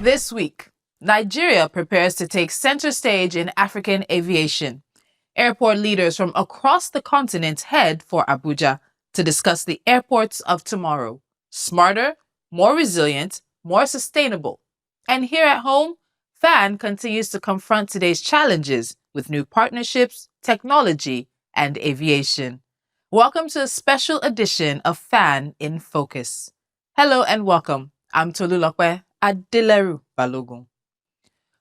This week, Nigeria prepares to take center stage in African aviation. Airport leaders from across the continent head for Abuja to discuss the airports of tomorrow. Smarter, more resilient, more sustainable. And here at home, FAAN continues to confront today's challenges with new partnerships, technology, and aviation. Welcome to a special edition of FAAN in Focus. Hello and welcome. I'm Tolu Adelero-Balogun.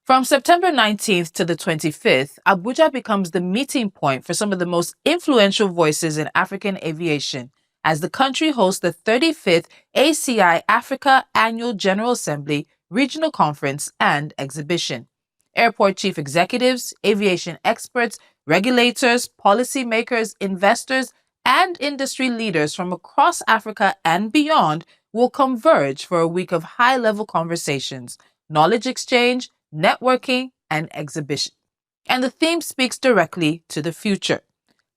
From September 19th to the 25th, Abuja becomes the meeting point for some of the most influential voices in African aviation as the country hosts the 35th ACI Africa Annual General Assembly, Regional Conference, and Exhibition. Airport chief executives, aviation experts, regulators, policymakers, investors, and industry leaders from across Africa and beyond will converge for a week of high-level conversations, knowledge exchange, networking, and exhibition. And the theme speaks directly to the future.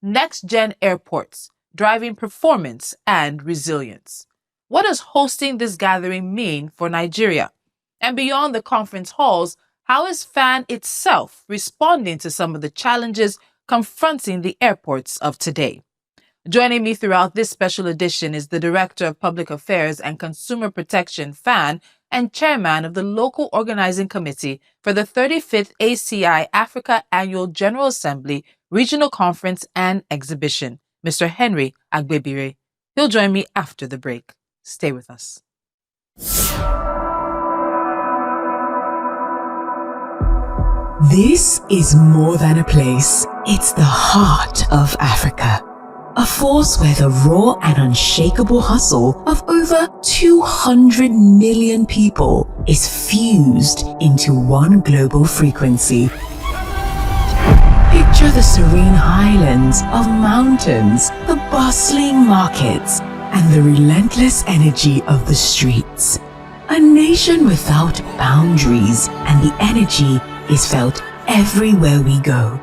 Next-gen airports, driving performance and resilience. What does hosting this gathering mean for Nigeria? And beyond the conference halls, how is FAAN itself responding to some of the challenges confronting the airports of today? Joining me throughout this special edition is the Director of Public Affairs and Consumer Protection, FAAN, and Chairman of the Local Organizing Committee for the 35th ACI Africa Annual General Assembly, Regional Conference, and Exhibition, Mr. Henry Agbebire. He'll join me after the break. Stay with us. This is more than a place. It's the heart of Africa. A force where the raw and unshakable hustle of over 200 million people is fused into one global frequency. Picture the serene highlands of mountains, the bustling markets, and the relentless energy of the streets. A nation without boundaries, and the energy is felt everywhere we go.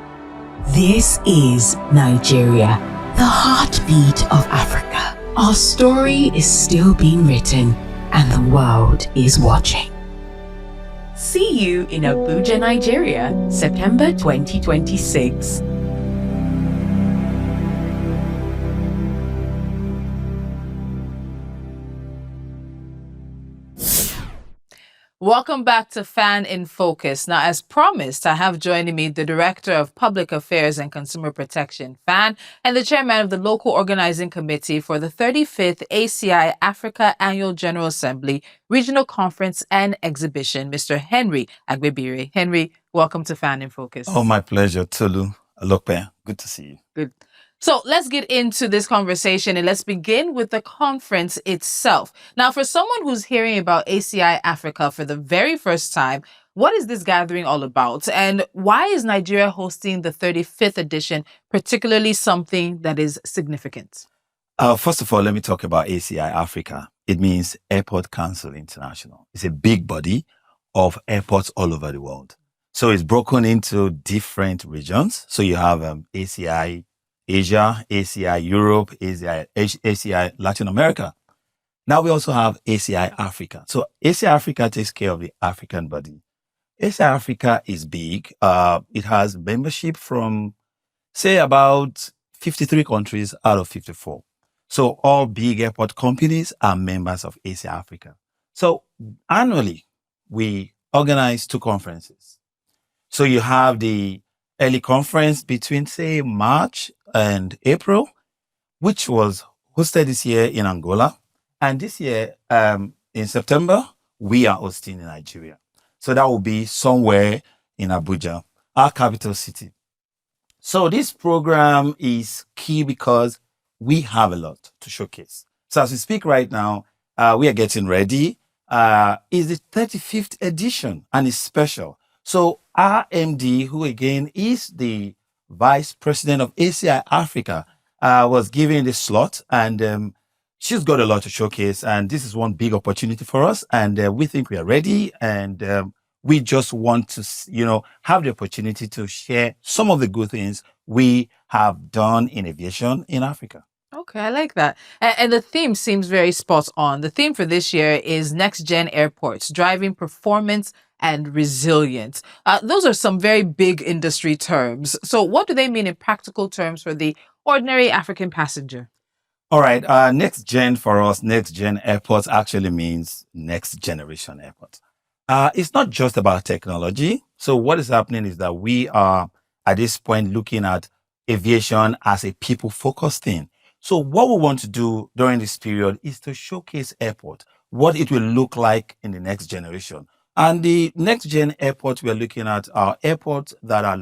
This is Nigeria, the heartbeat of Africa. Our story is still being written, and the world is watching. See you in Abuja, Nigeria, September 2026. Welcome back to FAAN in Focus. Now, as promised, I have joining me the Director of Public Affairs and Consumer Protection, FAAN, and the Chairman of the Local Organizing Committee for the 35th ACI Africa Annual General Assembly, Regional Conference, and Exhibition, Mr. Henry Agbebire. Henry, welcome to FAAN in Focus. Oh, my pleasure, Tolu Adelero-Balogun. Good to see you. Good. So let's get into this conversation and let's begin with the conference itself. Now, for someone who's hearing about ACI Africa for the very first time, what is this gathering all about? And why is Nigeria hosting the 35th edition particularly something that is significant? First of all, let me talk about ACI Africa. It means Airport Council International. It's a big body of airports all over the world. So it's broken into different regions. So you have ACI Asia, ACI Europe, ACI Latin America. Now we also have ACI Africa. So ACI Africa takes care of the African body. ACI Africa is big. It has membership from, say, about 53 countries out of 54. So all big airport companies are members of ACI Africa. So annually, we organize two conferences. So you have the early conference between, say, March and April, which was hosted this year in Angola. And this year, in September, we are hosting in Nigeria. So that will be somewhere in Abuja, our capital city. So this program is key because we have a lot to showcase. So as we speak right now, we are getting ready. It's the 35th edition and it's special. So our MD, who again is the Vice President of ACI Africa, was given the slot and she's got a lot to showcase. And this is one big opportunity for us. And we think we are ready. And we just want to, have the opportunity to share some of the good things we have done in aviation in Africa. Okay, I like that. And the theme seems very spot on. The theme for this year is Next Gen Airports, driving performance and resilience. Those are some very big industry terms. So, what do they mean in practical terms for the ordinary African passenger? All right. Next gen for us, next gen airports actually means next generation airports. It's not just about technology. So what is happening is that we are at this point looking at aviation as a people focused thing. So what we want to do during this period is to showcase airport, what it will look like in the next generation. And the next gen airports we're looking at are airports that are,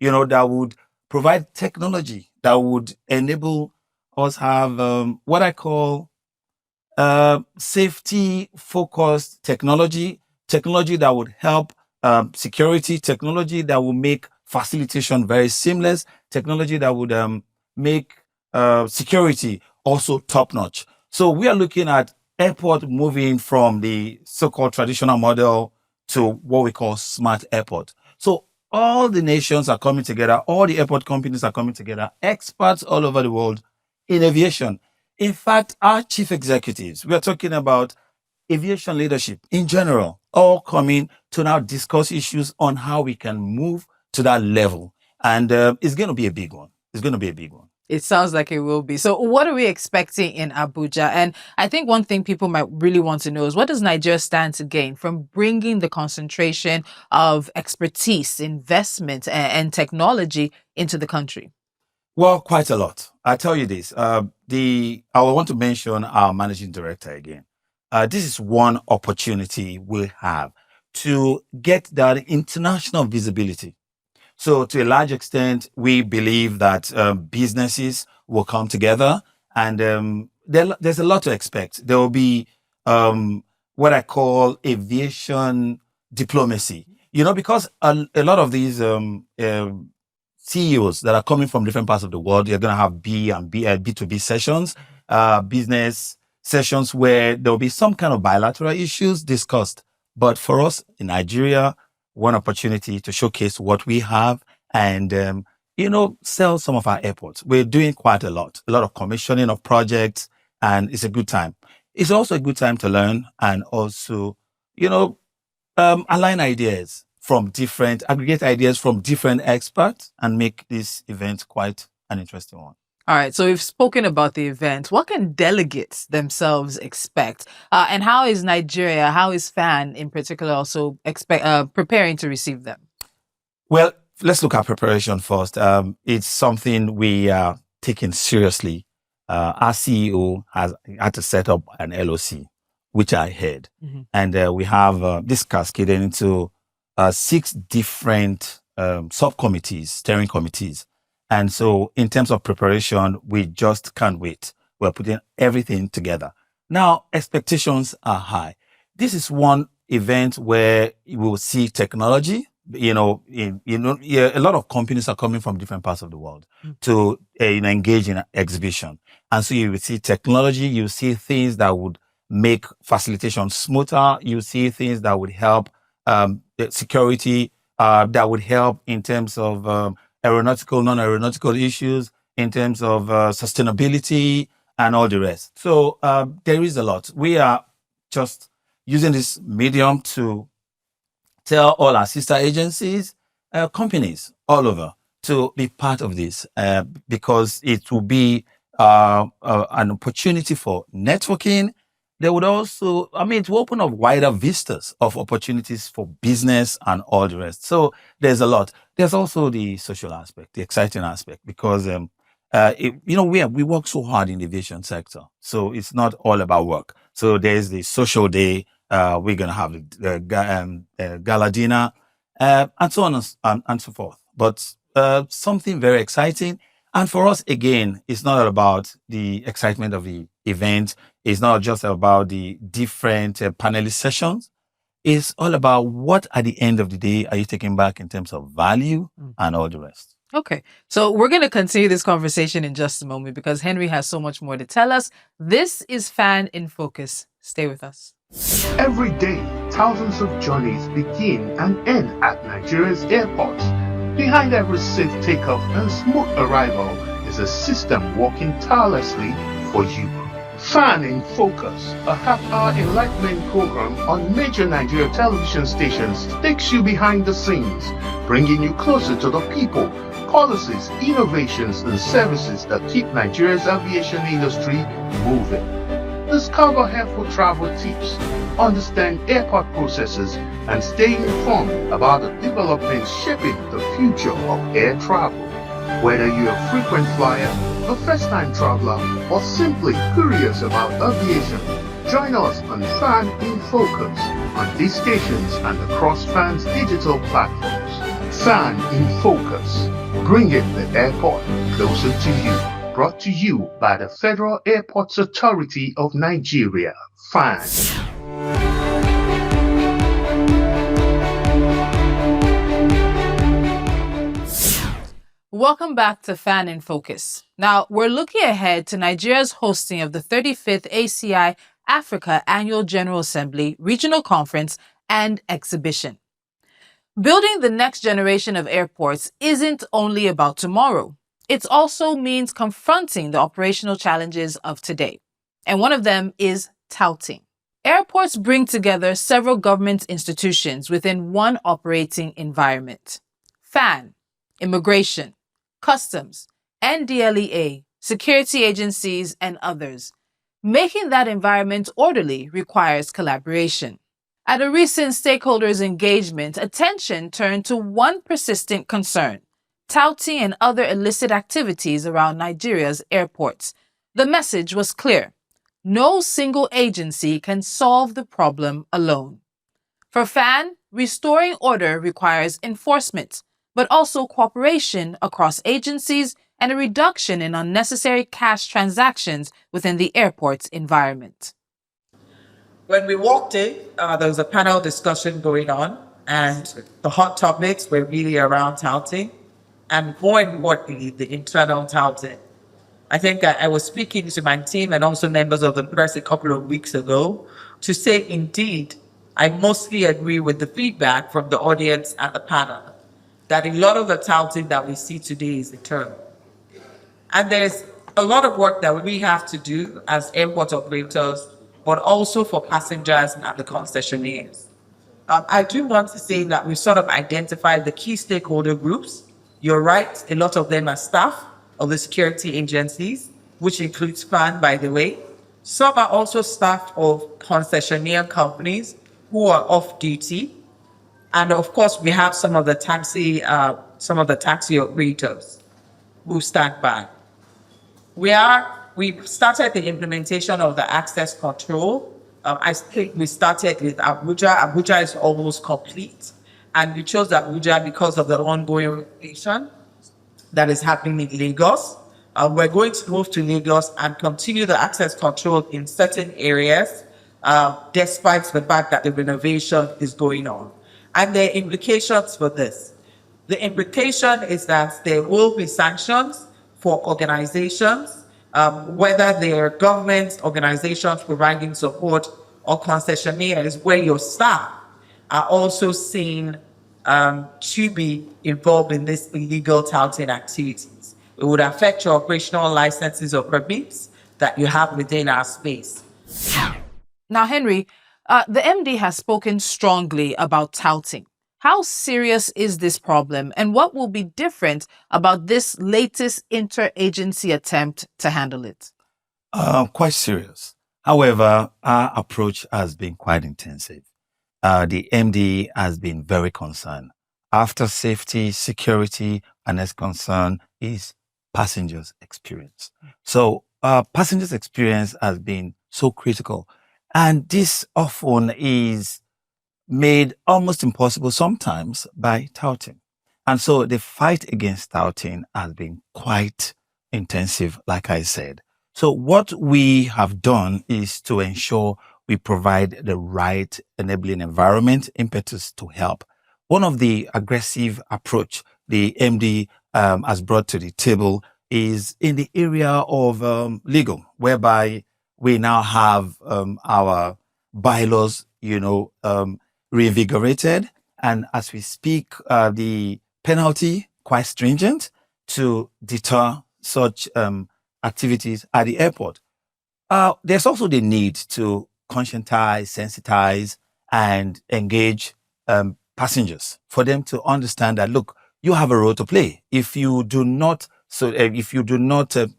that would provide technology that would enable us have what I call safety focused technology that would help security, technology that will make facilitation very seamless, technology that would make security also top notch. So we are looking at airport moving from the so-called traditional model to what we call smart airport. So all the nations are coming together, all the airport companies are coming together, experts all over the world in aviation. In fact, our chief executives, we are talking about aviation leadership in general, all coming to now discuss issues on how we can move to that level. And it's going to be a big one. It's going to be a big one. It sounds like it will be. So, what are we expecting in Abuja? And I think one thing people might really want to know is what does Nigeria stand to gain from bringing the concentration of expertise, investment, and technology into the country? Well, quite a lot. I tell you this. I want to mention our managing director again. This is one opportunity we have to get that international visibility. So to a large extent, we believe that businesses will come together and there's a lot to expect. There will be what I call aviation diplomacy, because a lot of these CEOs that are coming from different parts of the world, you're going to have B2B sessions, business sessions where there will be some kind of bilateral issues discussed. But for us in Nigeria, one opportunity to showcase what we have and, sell some of our airports. We're doing quite a lot of commissioning of projects, and it's a good time. It's also a good time to learn and also, align ideas aggregate ideas from different experts and make this event quite an interesting one. All right, so we've spoken about the event. What can delegates themselves expect? And how is FAAN in particular also preparing to receive them? Well, let's look at preparation first. It's something we are taking seriously. Our CEO has had to set up an LOC, which I heard. Mm-hmm. And we have this cascaded into 6 different subcommittees, steering committees. And so in terms of preparation, we just can't wait. We're putting everything together. Now, expectations are high. This is one event where you will see technology. A lot of companies are coming from different parts of the world to engage in an exhibition. And so you will see technology, you see things that would make facilitation smoother. You see things that would help security, that would help in terms of aeronautical, non-aeronautical issues, in terms of sustainability and all the rest. So there is a lot. We are just using this medium to tell all our sister agencies, companies all over to be part of this because it will be an opportunity for networking. There would also, it will open up wider vistas of opportunities for business and all the rest. So there's a lot. There's also the social aspect, the exciting aspect, because, we work so hard in the aviation sector. So it's not all about work. So there's the social day. We're going to have the gala dinner, and so on and so forth. But something very exciting. And for us, again, it's not about the excitement of the event. It's not just about the different panelist sessions. It's all about what, at the end of the day, are you taking back in terms of value and all the rest. Okay, so we're going to continue this conversation in just a moment because Henry has so much more to tell us. This is FAAN in Focus. Stay with us. Every day, thousands of journeys begin and end at Nigeria's airports. Behind every safe takeoff and smooth arrival is is a system working tirelessly for you. FAAN in Focus, a half-hour enlightenment program on major Nigeria television stations, takes you behind the scenes, bringing you closer to the people, policies, innovations, and services that keep Nigeria's aviation industry moving. Discover helpful travel tips, understand airport processes, and stay informed about the developments shaping the future of air travel. Whether you're a frequent flyer, a first-time traveler, or simply curious about aviation, join us on FAAN in Focus on these stations and across FAAN's digital platforms. FAAN in Focus, bringing the airport closer to you. Brought to you by the Federal Airports Authority of Nigeria, FAAN. Welcome back to FAAN in Focus. Now, we're looking ahead to Nigeria's hosting of the 35th ACI Africa Annual General Assembly, Regional Conference, and Exhibition. Building the next generation of airports isn't only about tomorrow. It also means confronting the operational challenges of today. And one of them is touting. Airports bring together several government institutions within one operating environment. FAAN, Immigration, Customs, NDLEA, security agencies, and others. Making that environment orderly requires collaboration. At a recent stakeholders engagement, attention turned to one persistent concern: touting and other illicit activities around Nigeria's airports. The message was clear: no single agency can solve the problem alone. For FAAN, restoring order requires enforcement, but also cooperation across agencies and a reduction in unnecessary cash transactions within the airport's environment. When we walked in, there was a panel discussion going on, and the hot topics were really around touting, and more importantly, the internal touting. I think I was speaking to my team and also members of the press a couple of weeks ago to say, indeed, I mostly agree with the feedback from the audience at the panel, that a lot of the touting that we see today is internal. And there's a lot of work that we have to do as airport operators, but also for passengers and the concessionaires. I do want to say that we sort of identified the key stakeholder groups. You're right, a lot of them are staff of the security agencies, which includes FAAN, by the way. Some are also staff of concessionaire companies who are off duty. And of course, we have some of the taxi operators who stand by. We started the implementation of the access control. I think we started with Abuja. Abuja is almost complete. And we chose Abuja because of the ongoing renovation that is happening in Lagos. We're going to move to Lagos and continue the access control in certain areas, despite the fact that the renovation is going on. And there are implications for this. The implication is that there will be sanctions for organizations, whether they are government organizations providing support or concessionaires, where your staff are also seen to be involved in this illegal touting activities. It would affect your operational licenses or permits that you have within our space. Now, Henry, the MD has spoken strongly about touting. How serious is this problem, and what will be different about this latest interagency attempt to handle it? Quite serious. However, our approach has been quite intensive. The MD has been very concerned. After safety, security, and his concern is passengers' experience. So passengers' experience has been so critical. And this often is made almost impossible sometimes by touting. And so the fight against touting has been quite intensive, like I said. So what we have done is to ensure we provide the right enabling environment impetus to help. One of the aggressive approach the MD has brought to the table is in the area of legal, whereby we now have our bylaws, reinvigorated. And as we speak, the penalty quite stringent to deter such activities at the airport. There's also the need to conscientize, sensitize, and engage passengers for them to understand that, look, you have a role to play. If you do not,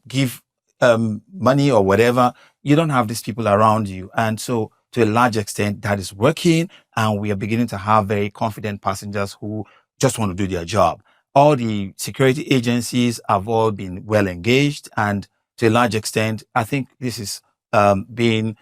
give money or whatever, you don't have these people around you. And so, to a large extent, that is working, and we are beginning to have very confident passengers who just want to do their job. All the security agencies have all been well engaged, and to a large extent, I think this is being,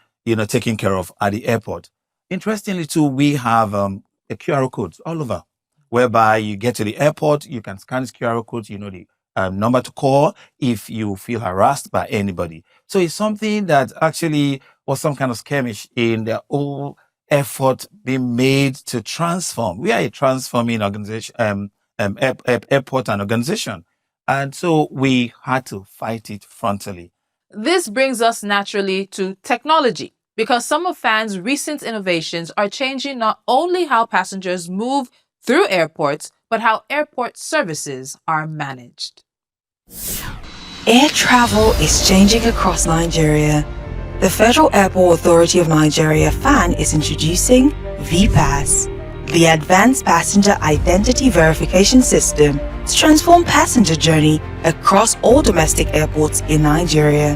taken care of at the airport. Interestingly, too, we have a QR codes all over, whereby you get to the airport, you can scan this QR code, the number to call if you feel harassed by anybody. So it's something that actually was some kind of skirmish in the whole effort being made to transform. We are a transforming organization, airport and organization. And so we had to fight it frontally. This brings us naturally to technology, because some of FAAN's recent innovations are changing not only how passengers move through airports, but how airport services are managed. Air travel is changing across Nigeria. The Federal Airport Authority of Nigeria, FAAN, is introducing VPASS, the Advanced Passenger Identity Verification System, to transform passenger journey across all domestic airports in Nigeria.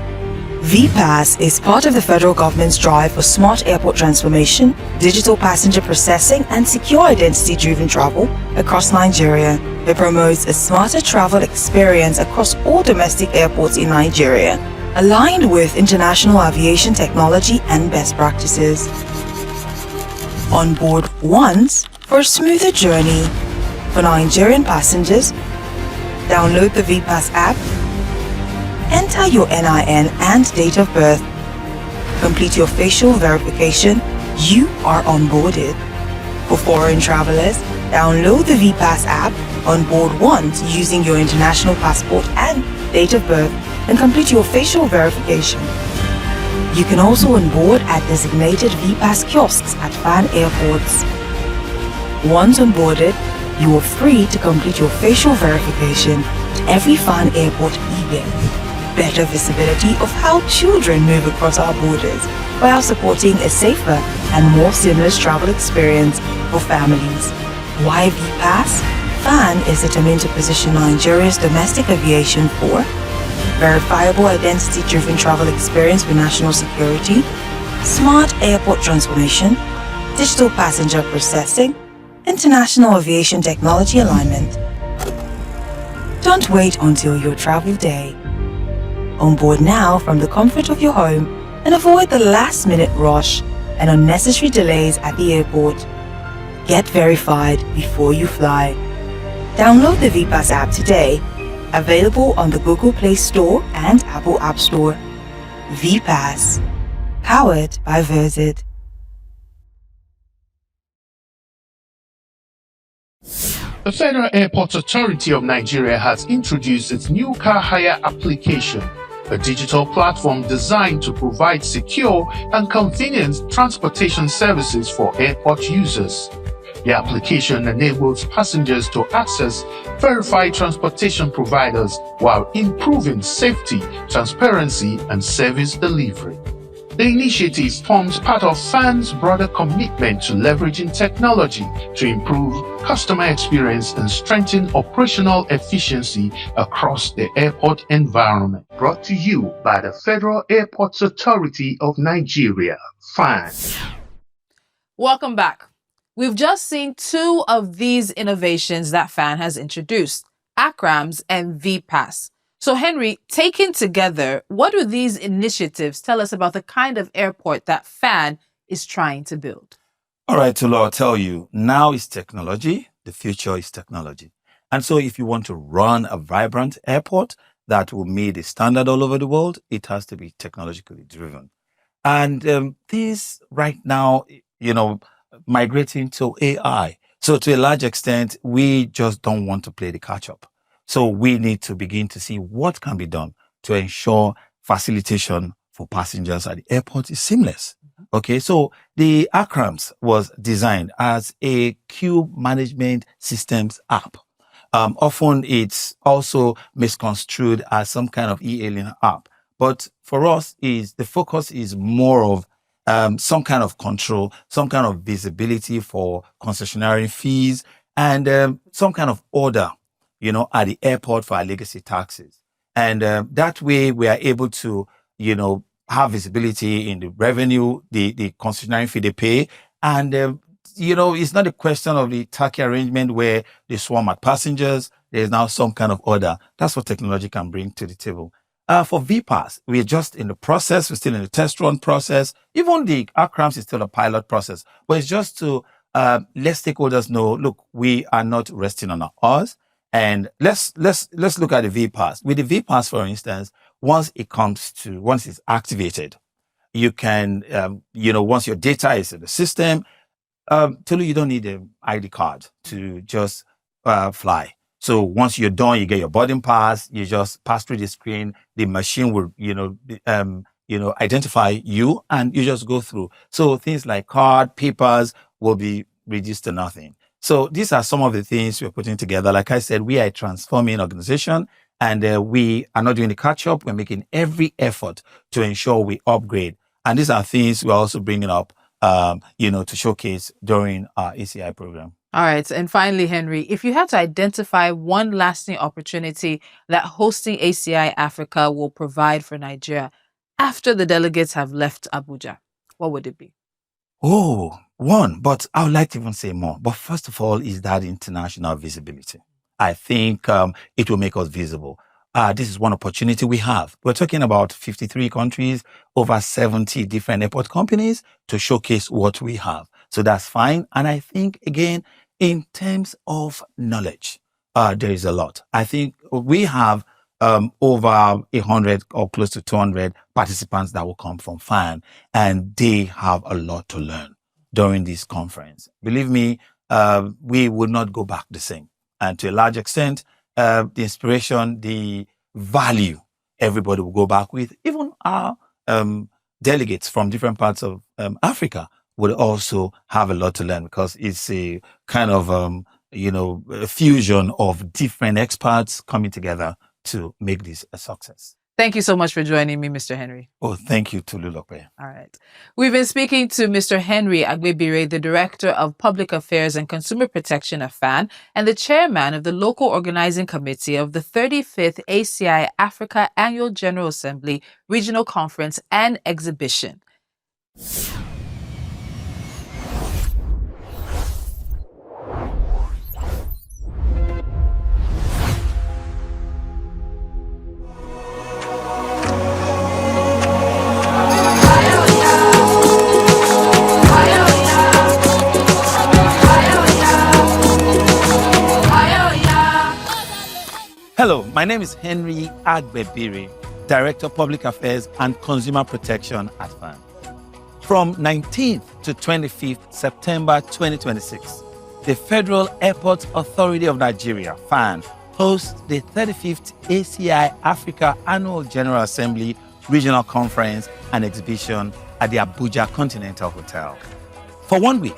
VPASS is part of the federal government's drive for smart airport transformation, digital passenger processing, and secure identity-driven travel across Nigeria. It promotes a smarter travel experience across all domestic airports in Nigeria, aligned with international aviation technology and best practices. On board once for a smoother journey. For Nigerian passengers, download the VPASS app, enter your NIN and date of birth, complete your facial verification, you are onboarded. For foreign travelers, download the VPASS app on board once using your international passport and date of birth and complete your facial verification. You can also onboard at designated VPASS kiosks at FAAN airports. Once onboarded, you are free to complete your facial verification at every FAAN airport event. Better visibility of how children move across our borders while supporting a safer and more seamless travel experience for families. Why VPASS? FAAN is determined to position Nigeria's domestic aviation for verifiable identity-driven travel experience with national security, smart airport transformation, digital passenger processing, international aviation technology alignment. Don't wait until your travel day. On board now from the comfort of your home and avoid the last-minute rush and unnecessary delays at the airport. Get verified before you fly. Download the VPASS app today. Available on the Google Play Store and Apple App Store. VPASS. Powered by Verzid. The Federal Airports Authority of Nigeria has introduced its new car hire application, a digital platform designed to provide secure and convenient transportation services for airport users. The application enables passengers to access verified transportation providers while improving safety, transparency, and service delivery. The initiative forms part of FAAN's broader commitment to leveraging technology to improve customer experience and strengthen operational efficiency across the airport environment. Brought to you by the Federal Airports Authority of Nigeria, FAAN. Welcome back. We've just seen two of these innovations that FAAN has introduced, ACRAMS and VPASS. So Henry, taken together, what do these initiatives tell us about the kind of airport that FAAN is trying to build? All right, Tolu, I'll tell you, now is technology, the future is technology. And so if you want to run a vibrant airport that will meet the standard all over the world, it has to be technologically driven. And this right now, migrating to AI. So to a large extent, we just don't want to play the catch up. So we need to begin to see what can be done to ensure facilitation for passengers at the airport is seamless. Okay, so the ACRAMS was designed as a queue management systems app. Often it's also misconstrued as some kind of e-hailing app. But for us, the focus is more of some kind of control, some kind of visibility for concessionary fees, and some kind of order, at the airport for our legacy taxes. And that way we are able to, have visibility in the revenue, the concessionary fee they pay. And, it's not a question of the taxi arrangement where they swarm at passengers. There's now some kind of order. That's what technology can bring to the table. For VPASS, we're just in the process. We're still in the test run process. Even the ACRAMS is still a pilot process. But it's just to let stakeholders know, look, we are not resting on our oars. And let's look at the VPASS. With the VPASS, for instance, once it's activated, you can, once your data is in the system, Tolu, you don't need an ID card to just fly. So once you're done, you get your boarding pass, you just pass through the screen, the machine will, identify you and you just go through. So things like card, papers will be reduced to nothing. So these are some of the things we're putting together. Like I said, we are a transforming organization and we are not doing the catch up. We're making every effort to ensure we upgrade. And these are things we're also bringing up, to showcase during our ACI program. All right. And finally, Henry, if you had to identify one lasting opportunity that hosting ACI Africa will provide for Nigeria after the delegates have left Abuja, what would it be? Oh, one, but I would like to even say more. But first of all, is that international visibility. I think it will make us visible. This is one opportunity we have. We're talking about 53 countries, over 70 different airport companies to showcase what we have. So that's fine. And I think, again, in terms of knowledge, there is a lot. I think we have over 100 or close to 200 participants that will come from FAAN, and they have a lot to learn during this conference. Believe me, we would not go back the same. And to a large extent, the inspiration, the value, everybody will go back with. Even our delegates from different parts of Africa would also have a lot to learn, because it's a kind of, a fusion of different experts coming together to make this a success. Thank you so much for joining me, Mr. Henry. Oh, thank you, Tolu Adelero-Balogun. All right. We've been speaking to Mr. Henry Agbebire, the Director of Public Affairs and Consumer Protection of FAAN and the Chairman of the Local Organizing Committee of the 35th ACI Africa Annual General Assembly Regional Conference and Exhibition. Hello, my name is Henry Agbebire, Director of Public Affairs and Consumer Protection at FAAN. From 19th to 25th September 2026, the Federal Airport Authority of Nigeria, FAAN, hosts the 35th ACI Africa Annual General Assembly Regional Conference and Exhibition at the Abuja Continental Hotel. For 1 week,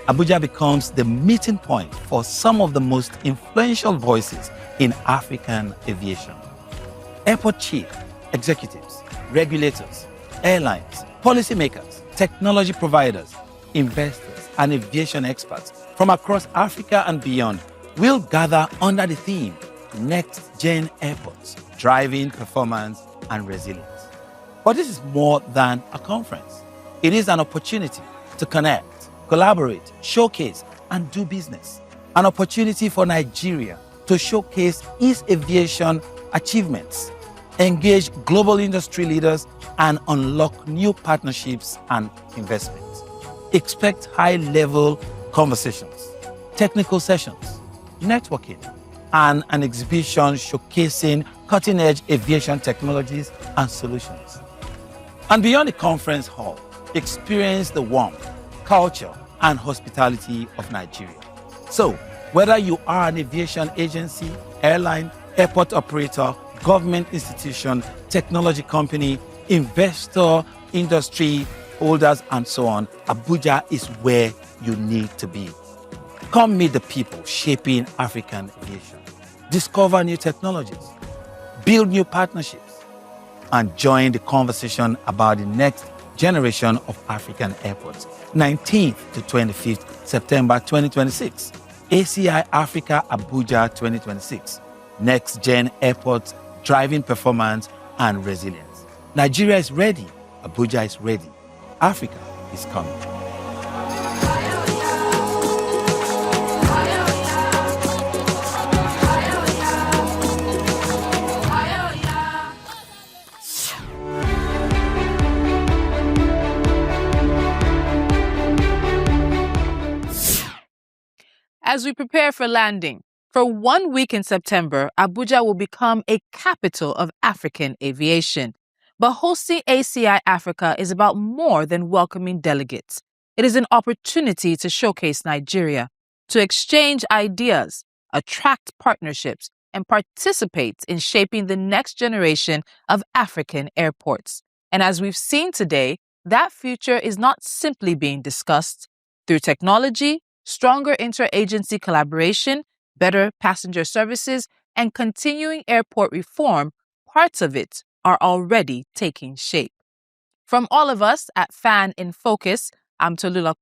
Abuja becomes the meeting point for some of the most influential voices in African aviation. Airport chief executives, regulators, airlines, policymakers, technology providers, investors, and aviation experts from across Africa and beyond will gather under the theme Next-Gen Airports, Driving Performance and Resilience. But this is more than a conference. It is an opportunity to connect, collaborate, showcase, and do business. An opportunity for Nigeria to showcase its aviation achievements, engage global industry leaders, and unlock new partnerships and investments. Expect high-level conversations, technical sessions, networking, and an exhibition showcasing cutting-edge aviation technologies and solutions. And beyond the conference hall, experience the warmth, culture, and hospitality of Nigeria. So, whether you are an aviation agency, airline, airport operator, government institution, technology company, investor, industry holders, and so on, Abuja is where you need to be. Come meet the people shaping African aviation. discover new technologies, build new partnerships, and join the conversation about the next generation of African airports. 19th to 25th September 2026. ACI Africa Abuja 2026. Next Gen Airports, Driving Performance and Resilience. Nigeria is ready. Abuja is ready. Africa is coming. As we prepare for landing, for 1 week in September, Abuja will become a capital of African aviation. But hosting ACI Africa is about more than welcoming delegates. It is an opportunity to showcase Nigeria, to exchange ideas, attract partnerships, and participate in shaping the next generation of African airports. And as we've seen today, that future is not simply being discussed. Through technology, stronger interagency collaboration, better passenger services, and continuing airport reform, parts of it are already taking shape. From all of us at FAAN in Focus, I'm Tolu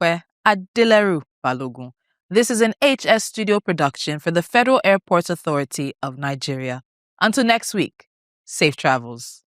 Adelero-Balogun. This is an HS Studio production for the Federal Airports Authority of Nigeria. Until next week, safe travels.